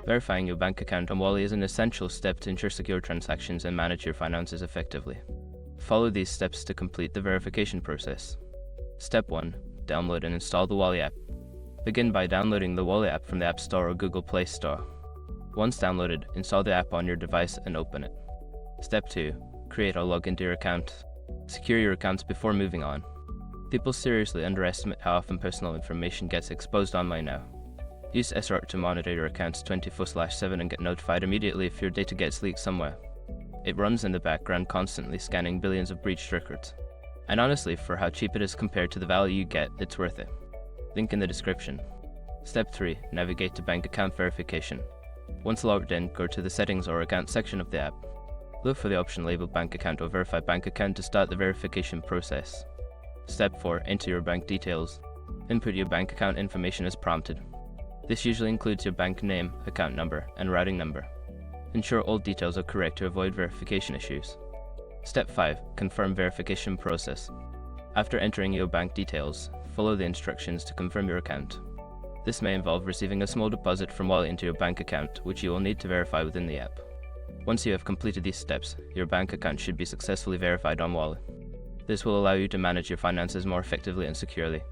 Verifying your bank account on Wally is an essential step to ensure secure transactions and manage your finances effectively. Follow these steps to complete the verification process. Step 1. Download and install the Wally app. Begin by downloading the Wally app from the App Store or Google Play Store. Once downloaded, install the app on your device and open it. Step 2. Create or log into your account. Secure your accounts before moving on. People seriously underestimate how often personal information gets exposed online now. Use SR to monitor your accounts 24/7 and get notified immediately if your data gets leaked somewhere. It runs in the background, constantly scanning billions of breached records. And honestly, for how cheap it is compared to the value you get, it's worth it. Link in the description. Step 3. Navigate to bank account verification. Once logged in, go to the settings or account section of the app. Look for the option labeled bank account or verify bank account to start the verification process. Step 4. Enter your bank details. Input your bank account information as prompted. This usually includes your bank name, account number, and routing number. Ensure all details are correct to avoid verification issues. Step 5. Confirm verification process. After entering your bank details, follow the instructions to confirm your account. This may involve receiving a small deposit from Wally into your bank account, which you will need to verify within the app. Once you have completed these steps, your bank account should be successfully verified on Wally. This will allow you to manage your finances more effectively and securely.